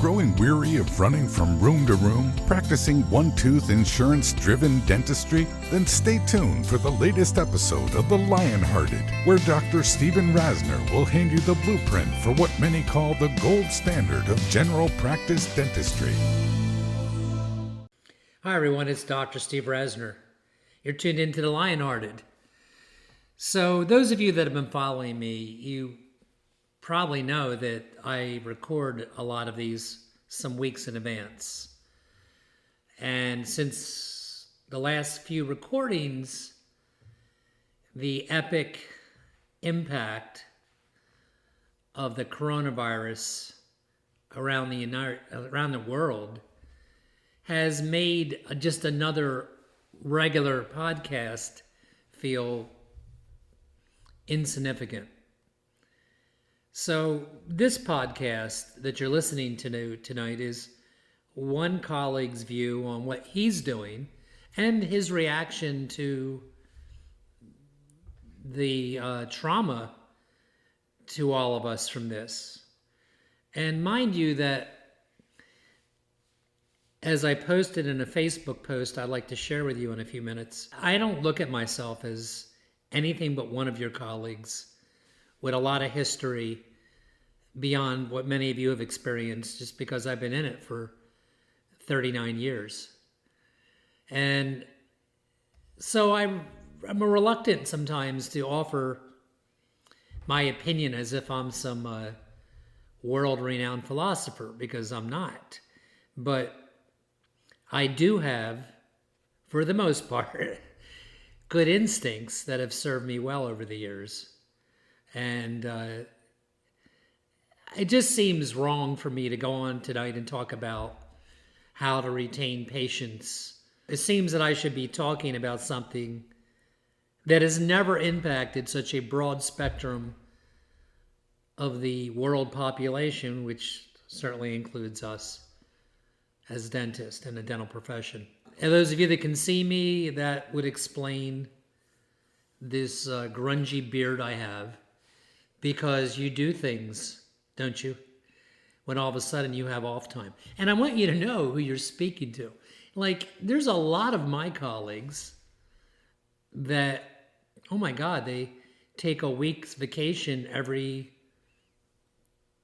growing weary of running from room to room, practicing one-tooth insurance-driven dentistry? Then stay tuned for the latest episode of The Lionhearted, where Dr. Stephen Rasner will hand you the blueprint for what many call the gold standard of general practice dentistry. Hi everyone, it's Dr. Steve Rasner. You're tuned into The Lionhearted. So those of you that have been following me, you probably know that I record a lot of these some weeks in advance. And since the last few recordings, the epic impact of the coronavirus around the world has made just another regular podcast feel insignificant. So this podcast that you're listening to tonight is one colleague's view on what he's doing and his reaction to the trauma to all of us from this. And mind you that, as I posted in a Facebook post I'd like to share with you in a few minutes, I don't look at myself as anything but one of your colleagues with a lot of history beyond what many of you have experienced, just because I've been in it for 39 years. And so I'm reluctant sometimes to offer my opinion as if I'm some world-renowned philosopher, because I'm not. But I do have, for the most part, good instincts that have served me well over the years. And it just seems wrong for me to go on tonight and talk about how to retain patients. It seems that I should be talking about something that has never impacted such a broad spectrum of the world population, which certainly includes us as dentists and the dental profession. And those of you that can see me, that would explain this grungy beard I have, because you do things, don't you, when all of a sudden you have off time. And I want you to know who you're speaking to. Like, there's a lot of my colleagues that, oh my God, they take a week's vacation every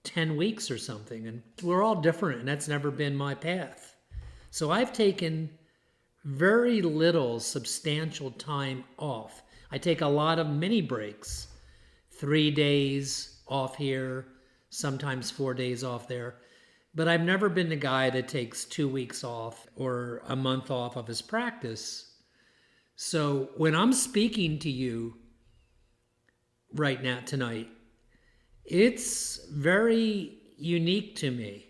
10 weeks or something. And we're all different, and that's never been my path. So I've taken very little substantial time off. I take a lot of mini breaks, 3 days off here, sometimes 4 days off there. But I've never been the guy that takes 2 weeks off or a month off of his practice. So when I'm speaking to you right now, tonight, it's very unique to me,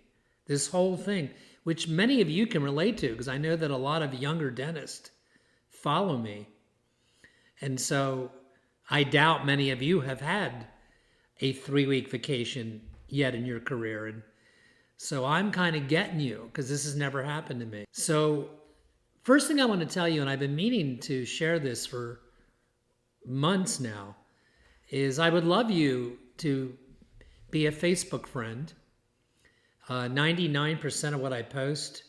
this whole thing, which many of you can relate to, because I know that a lot of younger dentists follow me. And so I doubt many of you have had a 3-week vacation yet in your career. And so I'm kind of getting you, because this has never happened to me. So first thing I want to tell you, and I've been meaning to share this for months now, is I would love you to be a Facebook friend. 99% of what I post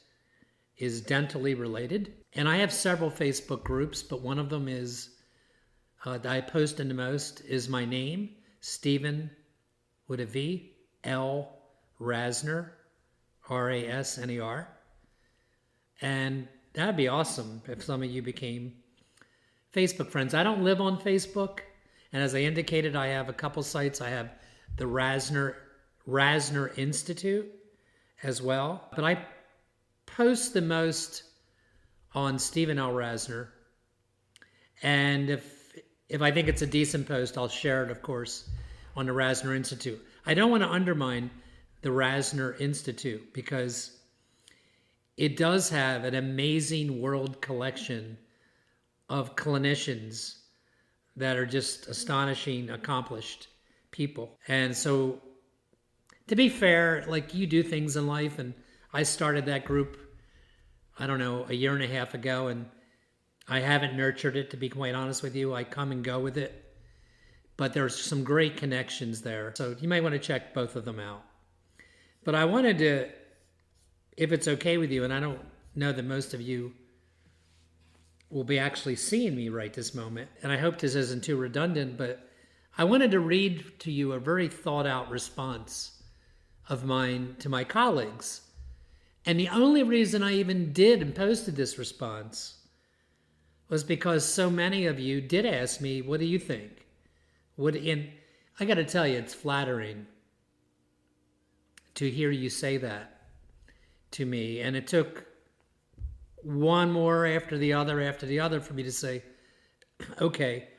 is dentally related. And I have several Facebook groups, but one of them is that I post in the most is my name, Stephen with a V, L Rasner, Rasner. And that'd be awesome if some of you became Facebook friends. I don't live on Facebook. And as I indicated, I have a couple sites. I have the Rasner Institute as well. But I post the most on Stephen L. Rasner. And if I think it's a decent post, I'll share it, of course, on the Rasner Institute. I don't want to undermine the Rasner Institute, because it does have an amazing world collection of clinicians that are just astonishing, accomplished people. And so, to be fair, like, you do things in life, and I started that group, I don't know, a year and a half ago, and I haven't nurtured it, to be quite honest with you. I come and go with it. But there's some great connections there. So you might want to check both of them out. But I wanted to if it's okay with you, and I don't know that most of you will be actually seeing me right this moment, and I hope this isn't too redundant, but I wanted to read to you a very thought out response of mine to my colleagues. And the only reason I even did and posted this response was because so many of you did ask me, what do you think? And I got to tell you, it's flattering to hear you say that to me. And it took one more after the other for me to say, okay,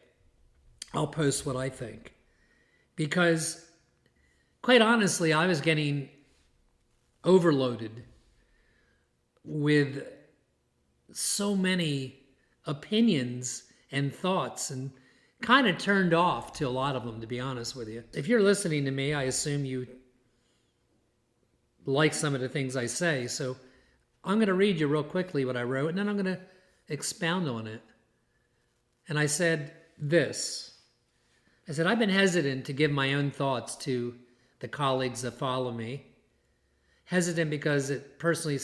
I'll post what I think. Because quite honestly, I was getting overloaded with so many opinions and thoughts, and kind of turned off to a lot of them, to be honest with you. If you're listening to me, I assume you like some of the things I say. So I'm going to read you real quickly what I wrote, and then I'm going to expound on it. And I said this. I said, I've been hesitant to give my own thoughts to the colleagues that follow me. Hesitant because it personally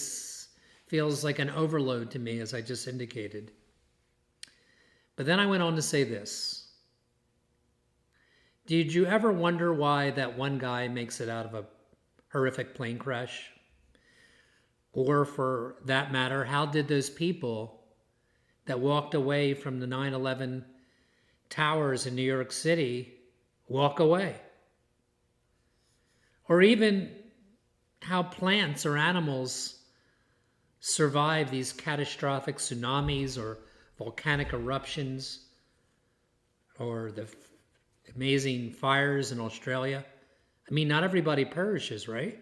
feels like an overload to me, as I just indicated. But then I went on to say this. Did you ever wonder why that one guy makes it out of a horrific plane crash? Or for that matter, how did those people that walked away from the 9/11 towers in New York City walk away? Or even how plants or animals survive these catastrophic tsunamis or volcanic eruptions or the amazing fires in Australia. I mean, not everybody perishes, right?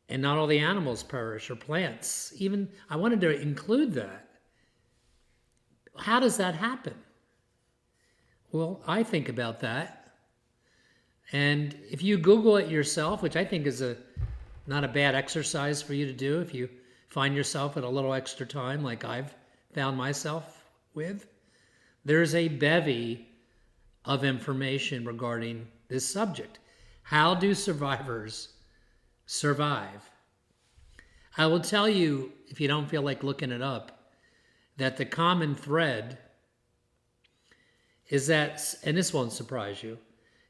And not all the animals perish or plants. Even I wanted to include that. How does that happen? Well, I think about that. And if you Google it yourself, which I think is not a bad exercise for you to do if you find yourself at a little extra time like I've found myself with, there's a bevy of information regarding this subject. How do survivors survive? I will tell you, if you don't feel like looking it up, that the common thread is that, and this won't surprise you,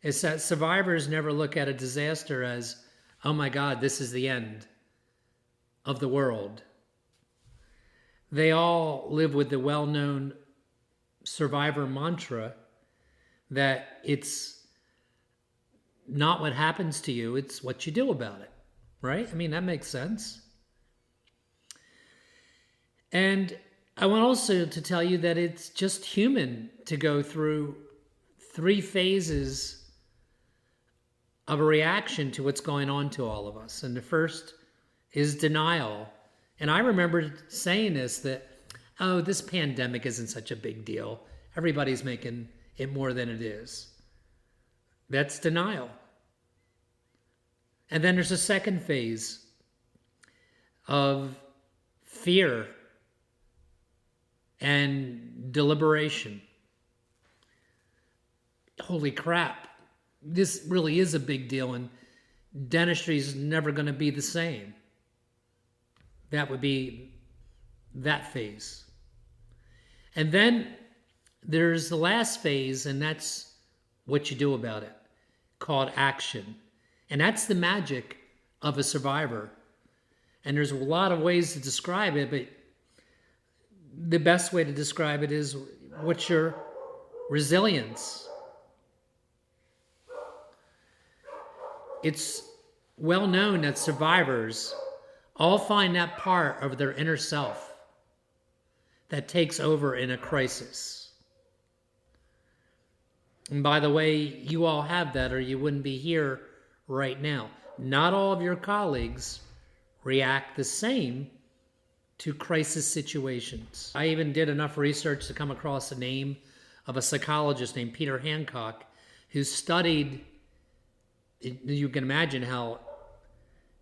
is that survivors never look at a disaster as, oh my God, this is the end of the world. They all live with the well-known survivor mantra that it's not what happens to you, it's what you do about it, right? I mean, that makes sense. And I want also to tell you that it's just human to go through 3 phases of a reaction to what's going on to all of us. And the first is denial. And I remember saying this, that, oh, this pandemic isn't such a big deal. Everybody's making it more than it is. That's denial. And then there's a second phase of fear and deliberation. Holy crap, this really is a big deal, and dentistry is never going to be the same. That would be that phase. And then there's the last phase, and that's what you do about it, called action. And that's the magic of a survivor. And there's a lot of ways to describe it, but the best way to describe it is, what's your resilience? It's well known that survivors all find that part of their inner self that takes over in a crisis. And by the way, you all have that, or you wouldn't be here right now. Not all of your colleagues react the same to crisis situations. I even did enough research to come across the name of a psychologist named Peter Hancock, who studied, you can imagine how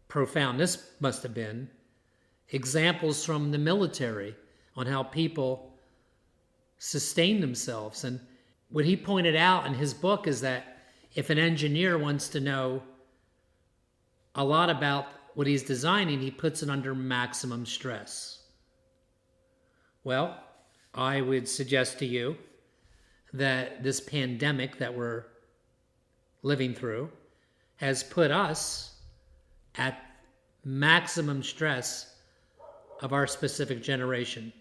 profound this must have been, examples from the military on how people sustain themselves. And what he pointed out in his book is that if an engineer wants to know a lot about what he's designing, he puts it under maximum stress. Well, I would suggest to you that this pandemic that we're living through has put us at maximum stress of our specific generation.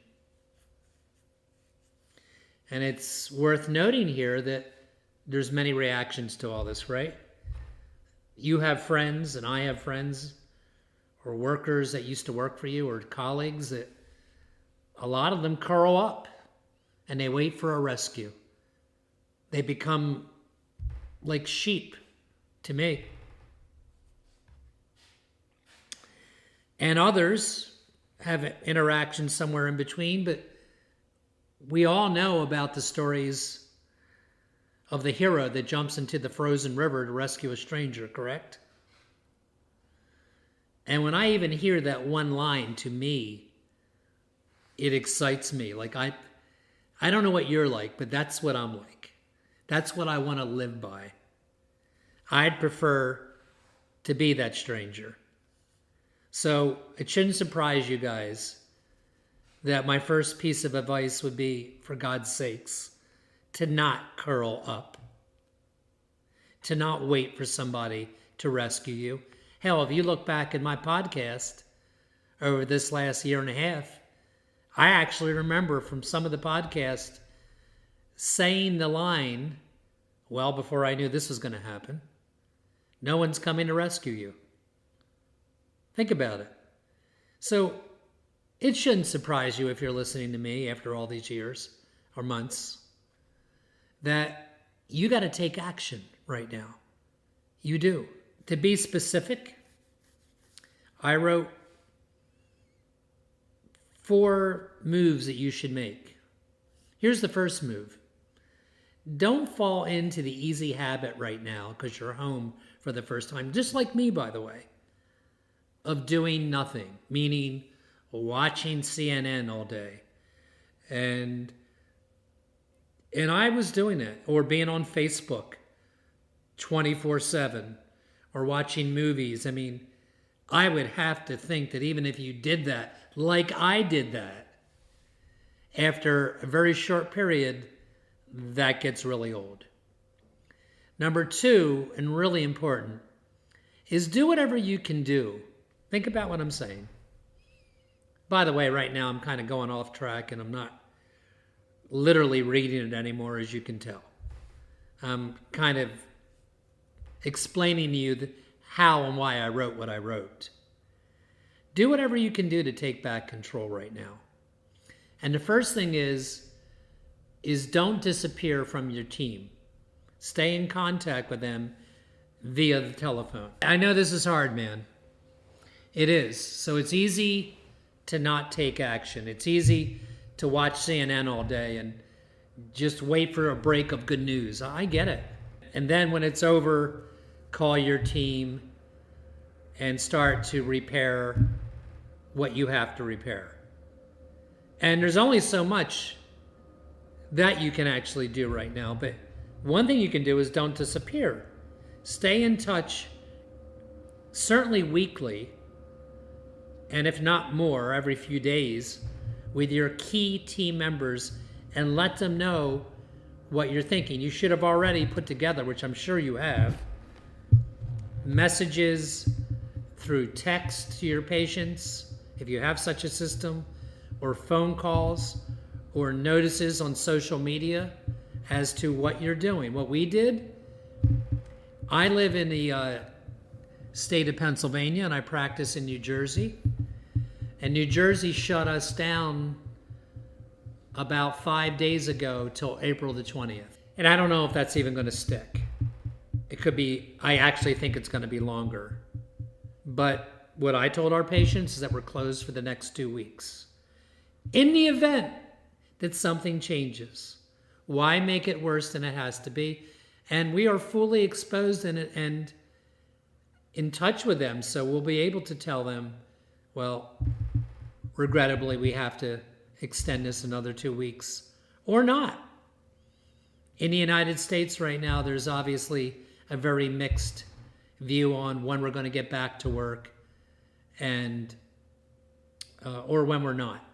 And it's worth noting here that there's many reactions to all this, right? You have friends, and I have friends, or workers that used to work for you, or colleagues that a lot of them curl up and they wait for a rescue. They become like sheep to me. And others have interactions somewhere in between, but we all know about the stories of the hero that jumps into the frozen river to rescue a stranger, correct? And when I even hear that one line, to me, it excites me. Like I don't know what you're like, but that's what I'm like. That's what I want to live by. I'd prefer to be that stranger. So it shouldn't surprise you guys that my first piece of advice would be, for God's sakes, to not curl up, to not wait for somebody to rescue you. Hell, if you look back at my podcast over this last year and a half, I actually remember from some of the podcasts saying the line, well before I knew this was going to happen, no one's coming to rescue you. Think about it. So it shouldn't surprise you if you're listening to me after all these years or months that you got to take action right now. You do. To be specific, I wrote 4 moves that you should make. Here's the first move. Don't fall into the easy habit right now because you're home for the first time, just like me, by the way, of doing nothing, meaning watching CNN all day. And I was doing it, or being on Facebook 24/7, or watching movies. I mean, I would have to think that even if you did that, like I did that, after a very short period, that gets really old. Number 2, and really important, is do whatever you can do. Think about what I'm saying. By the way, right now I'm kind of going off track and I'm not literally reading it anymore, as you can tell. I'm kind of explaining to you how and why I wrote what I wrote. Do whatever you can do to take back control right now. And the first thing is don't disappear from your team. Stay in contact with them via the telephone. I know this is hard, man. It is. So it's easy to not take action. It's easy to watch CNN all day and just wait for a break of good news. I get it. And then when it's over, call your team and start to repair what you have to repair. And there's only so much that you can actually do right now. But one thing you can do is don't disappear. Stay in touch, certainly weekly, and if not more, every few days, with your key team members, and let them know what you're thinking. You should have already put together, which I'm sure you have, messages through text to your patients, if you have such a system, or phone calls, or notices on social media as to what you're doing. What we did, I live in the state of Pennsylvania and I practice in New Jersey. And New Jersey shut us down about 5 days ago till April the 20th. And I don't know if that's even going to stick. It could be, I actually think it's going to be longer. But what I told our patients is that we're closed for the next 2 weeks. In the event that something changes, why make it worse than it has to be? And we are fully exposed in it and in touch with them, so we'll be able to tell them, well, regrettably, we have to extend this another 2 weeks, or not. In the United States right now, there's obviously a very mixed view on when we're going to get back to work. and or when we're not.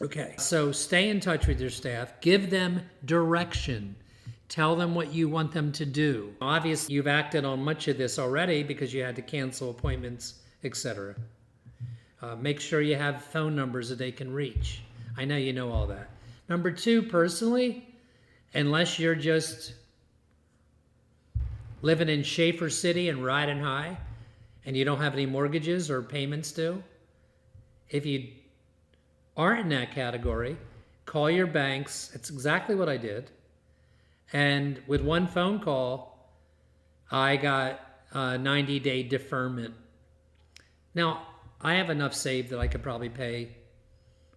Okay, so stay in touch with your staff. Give them direction. Tell them what you want them to do. Obviously, you've acted on much of this already because you had to cancel appointments, etc. Make sure you have phone numbers that they can reach. I know you know all that. Number 2, personally, unless you're just living in Schaefer City and riding high and you don't have any mortgages or payments due, if you aren't in that category, call your banks. It's exactly what I did. And with one phone call, I got a 90-day deferment. Now, I have enough saved that I could probably pay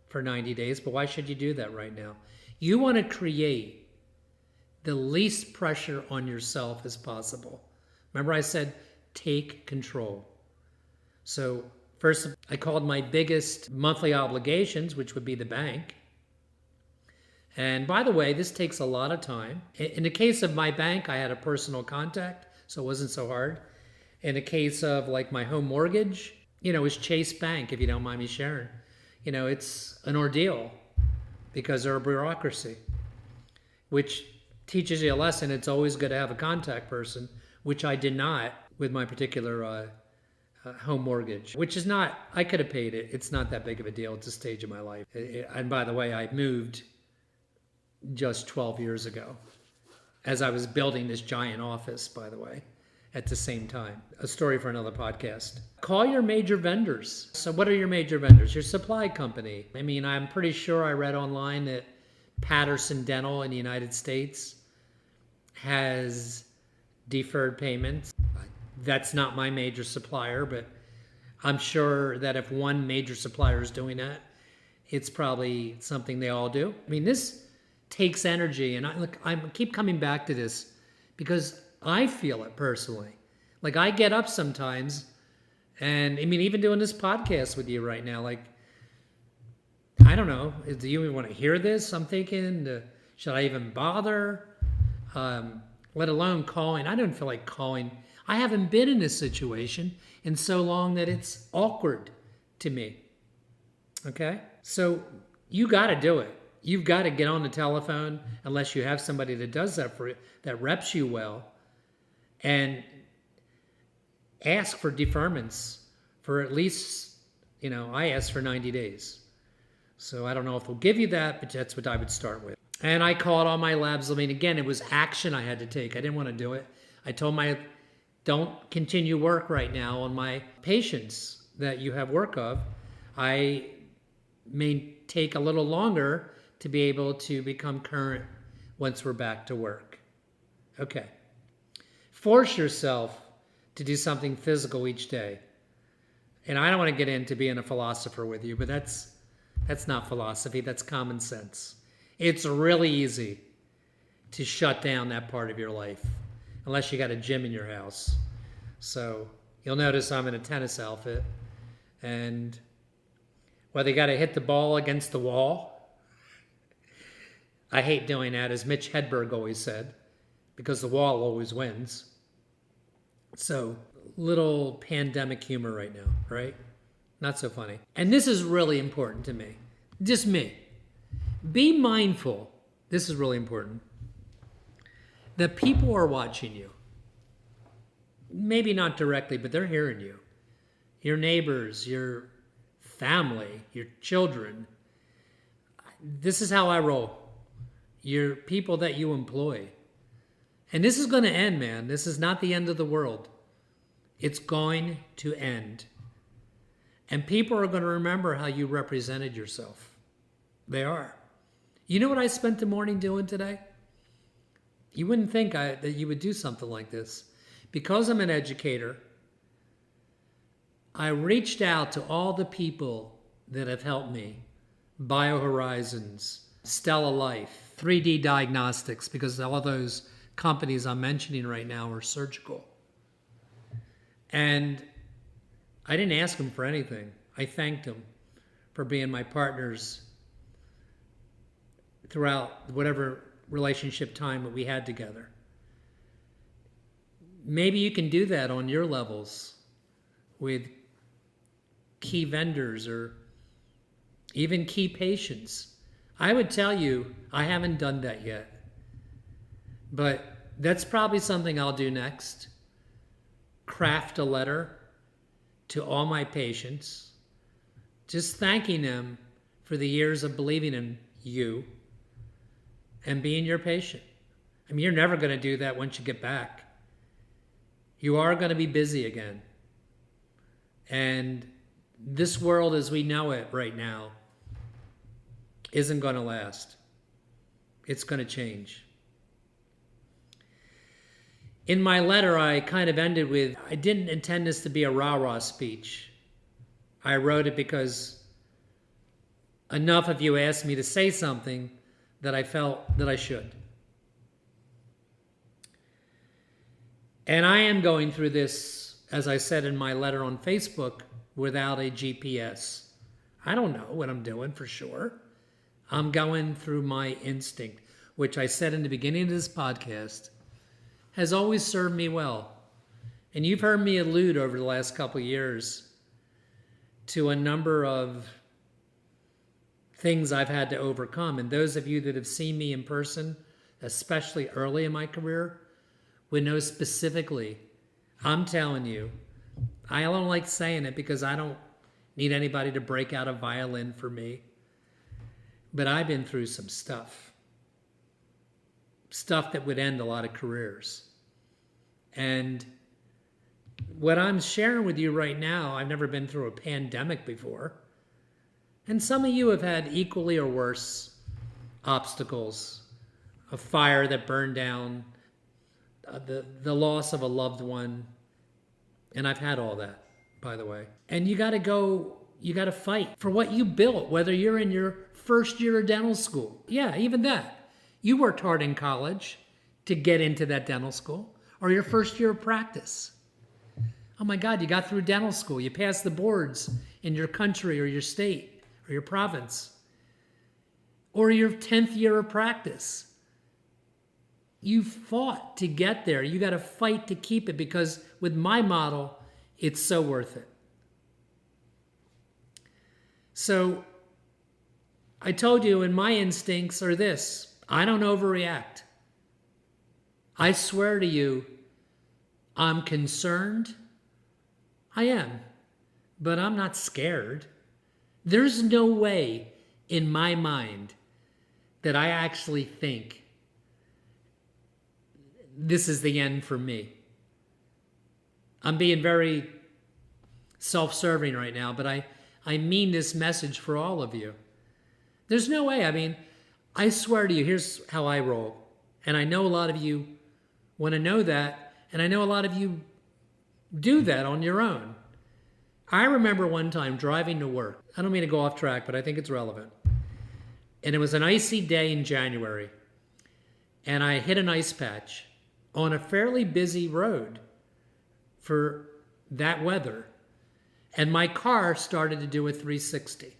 for 90 days, but why should you do that right now? You want to create the least pressure on yourself as possible. Remember I said, take control. So first, I called my biggest monthly obligations, which would be the bank. And by the way, this takes a lot of time. In the case of my bank, I had a personal contact, so it wasn't so hard. In the case of like my home mortgage, it was Chase Bank, if you don't mind me sharing. It's an ordeal because they're a bureaucracy, which teaches you a lesson. It's always good to have a contact person, which I did not with my particular home mortgage, which is not, I could have paid it. It's not that big of a deal at this stage of my life. And by the way, I moved just 12 years ago as I was building this giant office, by the way, at the same time. A story for another podcast. Call your major vendors. So what are your major vendors? Your supply company. I mean, I'm pretty sure I read online that Patterson Dental in the United States has deferred payments. That's not my major supplier, but I'm sure that if one major supplier is doing that, it's probably something they all do. I mean, this takes energy, and I keep coming back to this because I feel it personally. Like I get up sometimes, and I mean, even doing this podcast with you right now, like, I don't know, do you even want to hear this? I'm thinking, should I even bother? Let alone calling. I don't feel like calling. I haven't been in this situation in so long that it's awkward to me. Okay? So you got to do it. You've got to get on the telephone, unless you have somebody that does that for you, that reps you well, and ask for deferments for at least, I asked for 90 days. So I don't know if they'll give you that, but that's what I would start with. And I called all my labs. I mean, again, it was action I had to take. I didn't want to do it. I told don't continue work right now on my patients that you have work of. I may take a little longer to be able to become current once we're back to work. Okay. Force yourself to do something physical each day. And I don't want to get into being a philosopher with you, but that's not philosophy, that's common sense. It's really easy to shut down that part of your life, unless you got a gym in your house. So you'll notice I'm in a tennis outfit, and whether you got to hit the ball against the wall, I hate doing that, as Mitch Hedberg always said, because the wall always wins. So, little pandemic humor right now, right? Not so funny. And this is really important to me. Just me. Be mindful, this is really important, that people are watching you. Maybe not directly, but they're hearing you. Your neighbors, your family, your children. This is how I roll. Your people that you employ. And this is going to end, man. This is not the end of the world. It's going to end. And people are going to remember how you represented yourself. They are. You know what I spent the morning doing today? You wouldn't think that you would do something like this. Because I'm an educator, I reached out to all the people that have helped me. BioHorizons, Stella Life, 3D Diagnostics, because all of those companies I'm mentioning right now are surgical. And I didn't ask them for anything. I thanked them for being my partners throughout whatever relationship time that we had together. Maybe you can do that on your levels with key vendors or even key patients. I would tell you, I haven't done that yet. But that's probably something I'll do next. Craft a letter to all my patients, just thanking them for the years of believing in you and being your patient. I mean, you're never going to do that once you get back. You are going to be busy again. And this world as we know it right now isn't going to last. It's going to change. In my letter, I kind of ended with, I didn't intend this to be a rah-rah speech. I wrote it because enough of you asked me to say something that I felt that I should. And I am going through this, as I said in my letter on Facebook, without a GPS. I don't know what I'm doing for sure. I'm going through my instinct, which I said in the beginning of this podcast, has always served me well. And you've heard me allude over the last couple of years to a number of things I've had to overcome. And those of you that have seen me in person, especially early in my career, would know specifically, I'm telling you, I don't like saying it because I don't need anybody to break out a violin for me. But I've been through some stuff that would end a lot of careers. And what I'm sharing with you right now, I've never been through a pandemic before. And some of you have had equally or worse obstacles. A fire that burned down, the loss of a loved one. And I've had all that, by the way. And you got to fight for what you built, whether you're in your first year of dental school. Yeah, even that. You worked hard in college to get into that dental school, or your first year of practice. Oh my God, you got through dental school. You passed the boards in your country or your state or your province, or your 10th year of practice. You fought to get there. You got to fight to keep it, because with my model, it's so worth it. So I told you, and my instincts are this. I don't overreact. I swear to you, I'm concerned. I am. But I'm not scared. There's no way in my mind that I actually think this is the end for me. I'm being very self-serving right now, but I mean this message for all of you. There's no way. I mean, I swear to you, here's how I roll. And I know a lot of you want to know that, and I know a lot of you do that on your own. I remember one time driving to work. I don't mean to go off track, but I think it's relevant. And it was an icy day in January. And I hit an ice patch on a fairly busy road for that weather. And my car started to do a 360.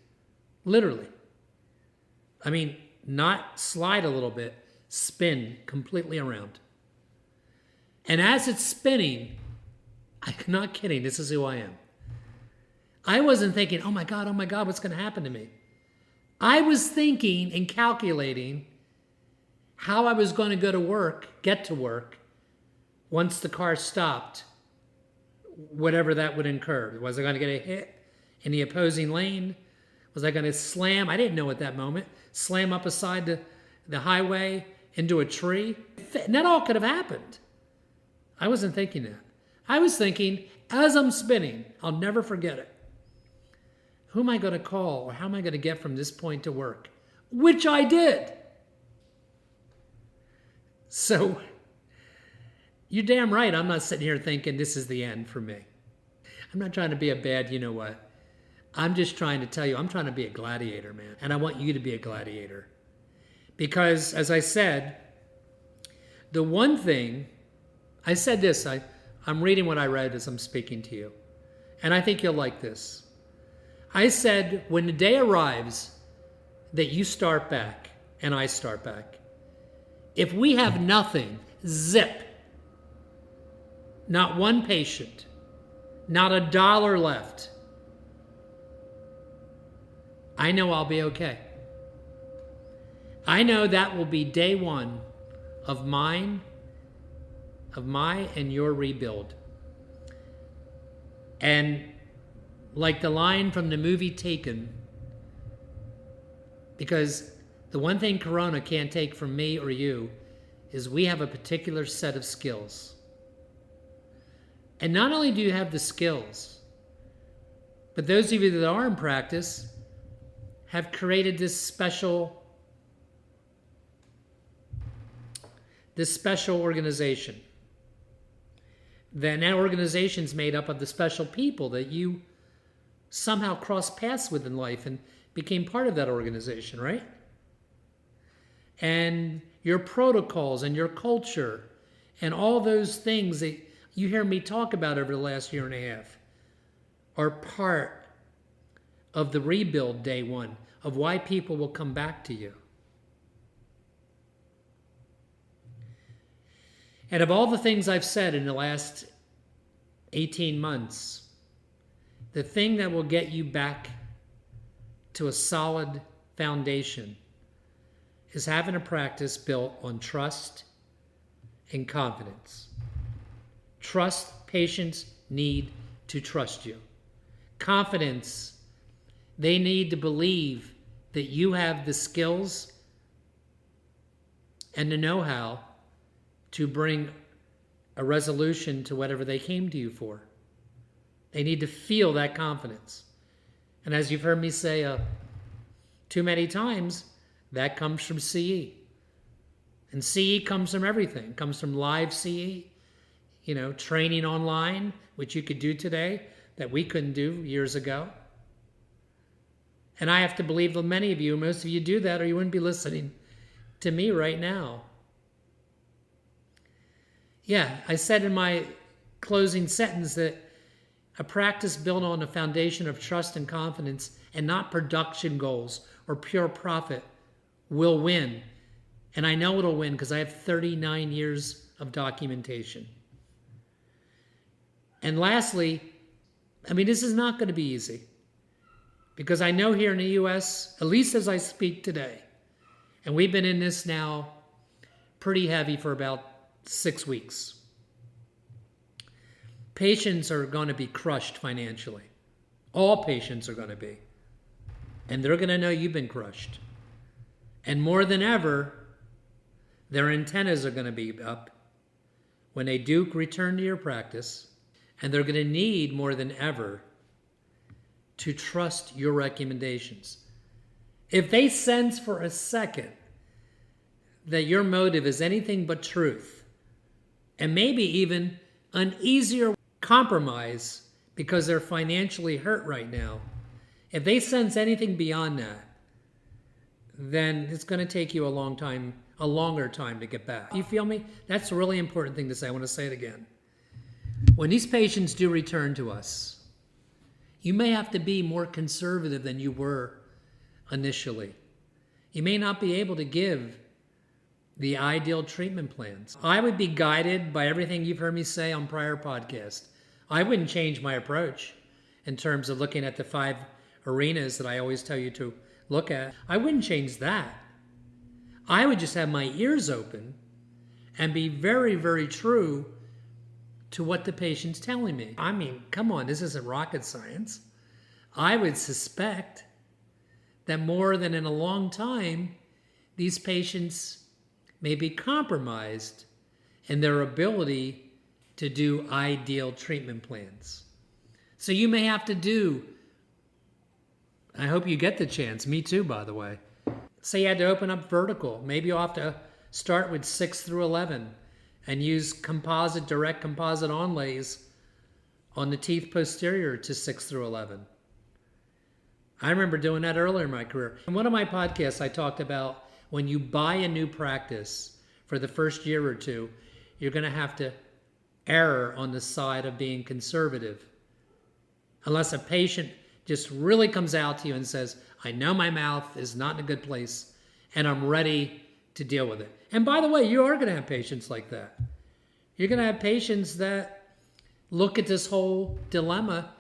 Literally. I mean, not slide a little bit, spin completely around. And as it's spinning, I'm not kidding, this is who I am. I wasn't thinking, oh my God, what's going to happen to me? I was thinking and calculating how I was going to go to work, get to work, once the car stopped, whatever that would incur. Was I going to get a hit in the opposing lane? Was I going to slam? I didn't know at that moment. Slam up beside the highway into a tree? And that all could have happened. I wasn't thinking that. I was thinking, as I'm spinning, I'll never forget it. Who am I going to call, or how am I going to get from this point to work? Which I did. So, you're damn right I'm not sitting here thinking this is the end for me. I'm not trying to be a bad you-know-what. I'm just trying to tell you, I'm trying to be a gladiator, man. And I want you to be a gladiator. Because, as I said, the one thing, I said this, I'm reading what I read as I'm speaking to you. And I think you'll like this. I said, when the day arrives that you start back and I start back, if we have nothing, zip, not one patient, not $1 left, I know I'll be okay. I know that will be day one of my and your rebuild. And like the line from the movie Taken, because the one thing Corona can't take from me or you is we have a particular set of skills. And not only do you have the skills, but those of you that are in practice have created this special organization. Then that organization's made up of the special people that you somehow crossed paths with in life and became part of that organization, right? And your protocols and your culture and all those things that you hear me talk about over the last year and a half are part of the rebuild day one of why people will come back to you. And of all the things I've said in the last 18 months, the thing that will get you back to a solid foundation is having a practice built on trust and confidence. Trust, patients need to trust you. Confidence, they need to believe that you have the skills and the know-how to bring a resolution to whatever they came to you for. They need to feel that confidence. And as you've heard me say too many times, that comes from CE. And CE comes from everything. It comes from live CE, training online, which you could do today that we couldn't do years ago. And I have to believe that many of you, most of you do that, or you wouldn't be listening to me right now. Yeah, I said in my closing sentence that a practice built on a foundation of trust and confidence and not production goals or pure profit will win. And I know it'll win because I have 39 years of documentation. And lastly, this is not going to be easy because I know here in the U.S., at least as I speak today, and we've been in this now pretty heavy for about 6 weeks. Patients are going to be crushed financially. All patients are going to be. And they're going to know you've been crushed. And more than ever, their antennas are going to be up when they do return to your practice. And they're going to need more than ever to trust your recommendations. If they sense for a second that your motive is anything but truth, and maybe even an easier compromise because they're financially hurt right now, if they sense anything beyond that, then it's going to take you a longer time to get back. You feel me? That's a really important thing to say. I want to say it again. When these patients do return to us, you may have to be more conservative than you were initially. You may not be able to give the ideal treatment plans. I would be guided by everything you've heard me say on prior podcasts. I wouldn't change my approach in terms of looking at the 5 arenas that I always tell you to look at. I wouldn't change that. I would just have my ears open and be very, very true to what the patient's telling me. Come on, this isn't rocket science. I would suspect that more than in a long time, these patients may be compromised in their ability to do ideal treatment plans. So you may have to do, I hope you get the chance, me too, by the way. Say you had to open up vertical. Maybe you'll have to start with 6 through 11 and use direct composite onlays on the teeth posterior to 6 through 11. I remember doing that earlier in my career. In one of my podcasts, I talked about when you buy a new practice for the first year or two, you're going to have to err on the side of being conservative. Unless a patient just really comes out to you and says, I know my mouth is not in a good place and I'm ready to deal with it. And by the way, you are going to have patients like that. You're going to have patients that look at this whole dilemma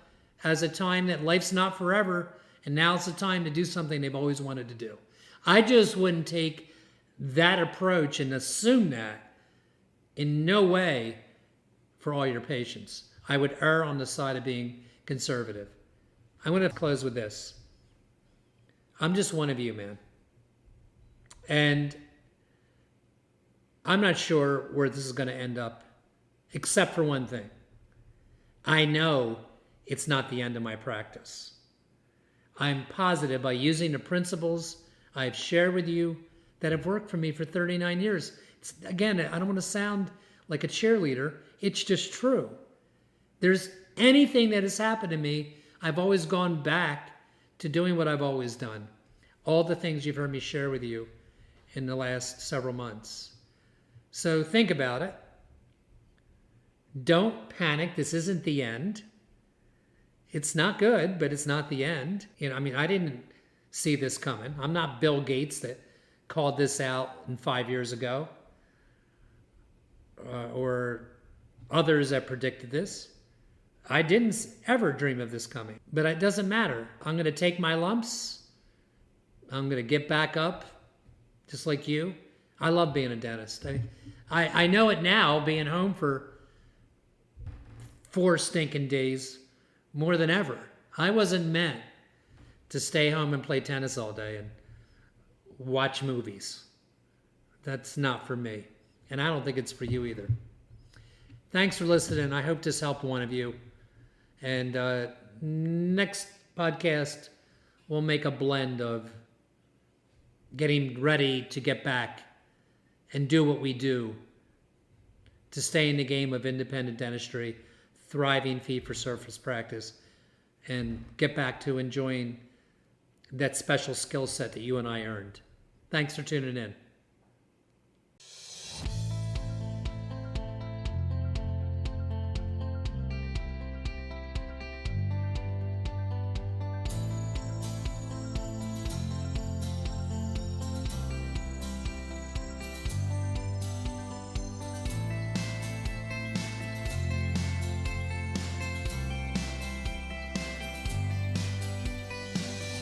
as a time that life's not forever and now's the time to do something they've always wanted to do. I just wouldn't take that approach and assume that in no way for all your patients. I would err on the side of being conservative. I'm going to close with this. I'm just one of you, man. And I'm not sure where this is going to end up, except for one thing. I know it's not the end of my practice. I'm positive by using the principles I've shared with you that have worked for me for 39 years. Again, I don't want to sound like a cheerleader. It's just true. There's anything that has happened to me, I've always gone back to doing what I've always done. All the things you've heard me share with you in the last several months. So think about it. Don't panic. This isn't the end. It's not good, but it's not the end. I didn't see this coming. I'm not Bill Gates that called this out 5 years ago, or others that predicted this. I didn't ever dream of this coming, but it doesn't matter. I'm going to take my lumps. I'm going to get back up, just like you. I love being a dentist. I know it now, being home for 4 stinking days more than ever. I wasn't meant to stay home and play tennis all day and watch movies. That's not for me. And I don't think it's for you either. Thanks for listening. I hope this helped one of you. And next podcast, we'll make a blend of getting ready to get back and do what we do to stay in the game of independent dentistry, thriving fee-for-service practice, and get back to enjoying that special skill set that you and I earned. Thanks for tuning in.